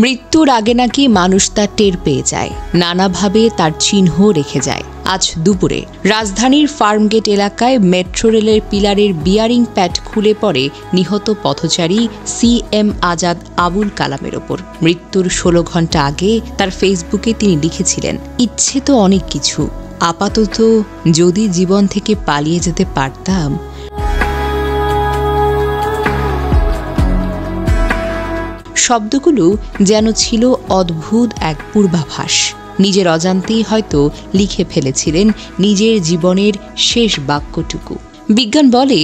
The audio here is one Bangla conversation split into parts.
মৃত্যুর আগে নাকি মানুষ তার টের পেয়ে যায়, নানাভাবে তার চিহ্ন রেখে যায়। আজ দুপুরে রাজধানীর ফার্মগেট এলাকায় মেট্রো রেলের পিলারের বিয়ারিং প্যাড খুলে পড়ে নিহত পথচারী CM আজাদ আবুল কালামের ওপর। মৃত্যুর 16 ঘন্টা আগে তার ফেসবুকে তিনি লিখেছিলেন, ইচ্ছে তো অনেক কিছু, আপাতত যদি জীবন থেকে পালিয়ে যেতে পারতাম। শব্দগুলো যেন ছিল অদ্ভুত এক পূর্বাভাস। নিজের অজান্তেই হয়তো লিখে ফেলেছিলেন নিজের জীবনের শেষ বাক্যটুকু। বিজ্ঞান বলে,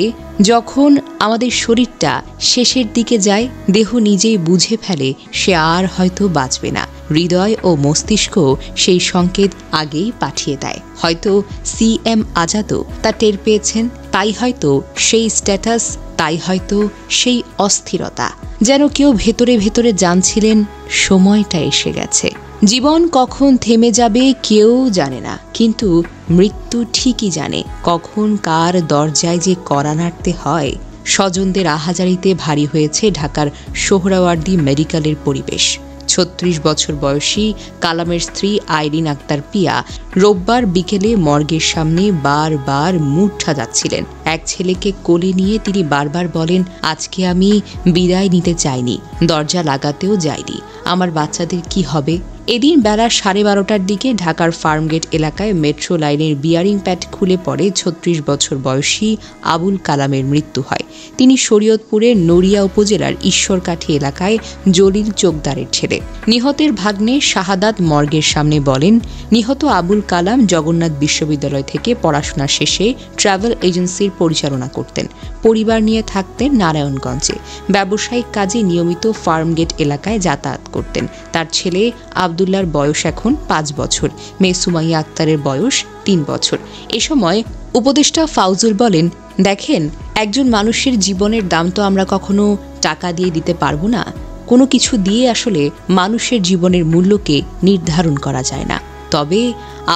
যখন আমাদের শরীরটা শেষের দিকে যায়, দেহ নিজেই বুঝে ফেলে সে আর হয়তো বাঁচবে না। হৃদয় ও মস্তিষ্ক সেই সংকেত আগেই পাঠিয়ে দেয়। হয়তো CM আজাদও তা টের পেয়েছেন, তাই হয়তো সেই স্ট্যাটাস, তাই হয়তো সেই অস্থিরতা, যেন কেউ ভেতরে ভেতরে জানছিলেন সময়টা এসে গেছে। জীবন কখন থেমে যাবে কেউ জানে না, কিন্তু মৃত্যু ঠিকই জানে কখন কার দরজায় যে কড়া নাড়তে হয়। স্বজনদের আহাজারিতে ভারী হয়েছে ঢাকার সোহরাওয়ার্দী মেডিকেলের পরিবেশ। 36 বছর বয়সী কালামের স্ত্রী আইরিন আক্তার পিয়া রোববার বিকেলে মর্গের সামনে বারবার মূর্ছা যাচ্ছিলেন। এক ছেলেকে কোলে নিয়ে তিনি বারবার বলেন, আজকে আমি বিদায় নিতে চাইনি, দরজা লাগাতেও যাইনি, আমার বাচ্চাদের কি হবে। এদিন বেলা 12:30টার দিকে ঢাকার ফার্মগেট এলাকায় মেট্রো লাইনের বিয়ারিং প্যাড খুলে পড়ে 36 বছর বয়সী আবুল কালামের মৃত্যু হয়। তিনি শরীয়তপুরের নড়িয়া উপজেলার ঈশ্বরকাঠি এলাকায় জলিল চোকদারের ছেলে। নিহতের ভাগ্নে শাহাদাত মর্গের সামনে বলেন, নিহত আবুল কালাম জগন্নাথ বিশ্ববিদ্যালয় থেকে পড়াশোনা শেষে ট্রাভেল এজেন্সির পরিচালনা করতেন। পরিবার নিয়ে থাকতেন নারায়ণগঞ্জে। ব্যবসায়িক কাজে নিয়মিত ফার্মগেট এলাকায় যাতায়াত করতেন। তার ছেলে আবদুল্লার বয়স এখন 5 বছর, মেয়ে সুমাইয়া আক্তারের বয়স 3 বছর। এ সময় উপদেষ্টা ফাউজুল বলেন, দেখেন, একজন মানুষের জীবনের দাম তো আমরা কখনো টাকা দিয়ে দিতে পারবো না। কোনো কিছু দিয়ে আসলে মানুষের জীবনের মূল্যকে নির্ধারণ করা যায় না। তবে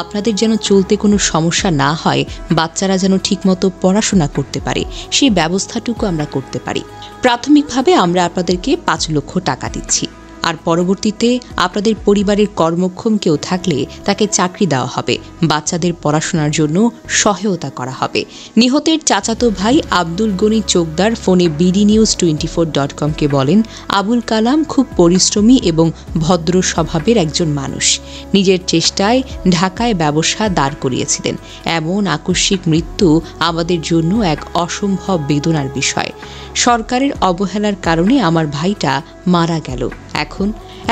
আপনাদের যেন চলতে কোনো সমস্যা না হয়, বাচ্চারা যেন ঠিকমতো পড়াশোনা করতে পারে, সেই ব্যবস্থাটুকু আমরা করতে পারি। প্রাথমিকভাবে আমরা আপনাদেরকে 5 লক্ষ টাকা দিচ্ছি, আর পরবর্তীতে আপনাদের পরিবারের কর্মক্ষম কেউ থাকলে তাকে চাকরি দেওয়া হবে, বাচ্চাদের পড়াশোনার জন্য সহায়তা করা হবে। নিহতের চাচাতো ভাই আব্দুল গনি চোকদার ফোনে bdnews24.com-কে বলেন, আবুল কালাম খুব পরিশ্রমী এবং ভদ্র স্বভাবের একজন মানুষ। নিজের চেষ্টায় ঢাকায় ব্যবসা দাঁড় করিয়েছিলেন। এমন আকস্মিক মৃত্যু আমাদের জন্য এক অসম্ভব বেদনার বিষয়। সরকারের অবহেলার কারণে আমার ভাইটা মারা গেল।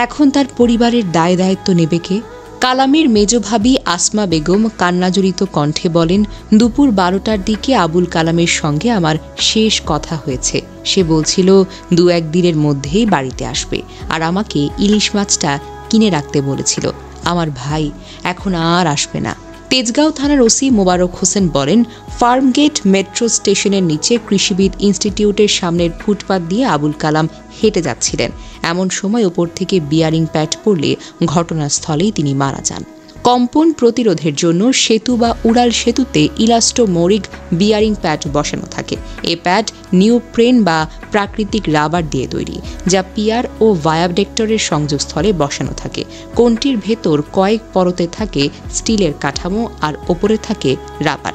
এখন তার পরিবারের দায় দায়িত্ব নেবে কে? কালামের মেজ ভাবি আসমা বেগম কান্নাজড়িত কণ্ঠে বলেন, দুপুর 12টার দিকে আবুল কালামের সঙ্গে আমার শেষ কথা হয়েছে। সে বলছিল 2-1 দিনের মধ্যেই বাড়িতে আসবে, আর আমাকে ইলিশ মাছটা কিনে রাখতে বলেছিল। আমার ভাই এখন আর আসবে না। তেজগাঁও থানার ওসি মোবারক হোসেন বলেন, ফার্মগেট মেট্রো স্টেশনের নিচে কৃষিবিদ ইনস্টিটিউটের সামনের ফুটপাত দিয়ে আবুল কালাম হেঁটে যাচ্ছিলেন। এমন সময় ওপর থেকে বিয়ারিং প্যাড পড়লে ঘটনাস্থলেই তিনি মারা যান। কম্পন প্রতিরোধের জন্য সেতু বা উড়াল সেতুতে ইলাস্টোমোরিক বিয়ারিং প্যাড বসানো থাকে। এ প্যাড নিউপ্রেন বা প্রাকৃতিক রাবার দিয়ে তৈরি, যা পিয়ার ও ভায়াডেক্টরের সংযোগস্থলে বসানো থাকে। কোণটির ভেতর কয়েক পরতে থাকে স্টিলের কাঠামো, আর ওপরে থাকে রাবার।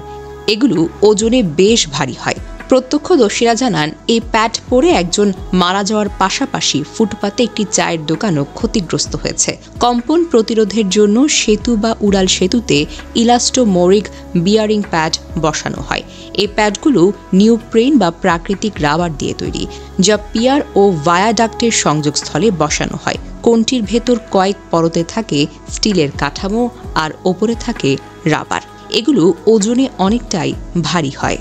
এগুলো ওজনে বেশ ভারী হয়। প্রত্যক্ষদর্শীরা জানান, এই প্যাড পরে একজন মারা যাওয়ার পাশাপাশি ফুটপাতে একটি চায়ের দোকানও ক্ষতিগ্রস্ত হয়েছে। কম্পন প্রতিরোধের জন্য সেতু বা উড়াল সেতুতে ইলাস্টোমোরিক বিয়ারিং প্যাড বসানো হয়। এই প্যাডগুলো নিউপ্রেন বা প্রাকৃতিক রাবার দিয়ে তৈরি, যা পিয়ার ও ভায়াডাক্টের সংযোগস্থলে বসানো হয়। কোণটির ভেতর কয়েক পরতে থাকে স্টিলের কাঠামো, আর ওপরে থাকে রাবার। এগুলো ওজনে অনেকটাই ভারী হয়।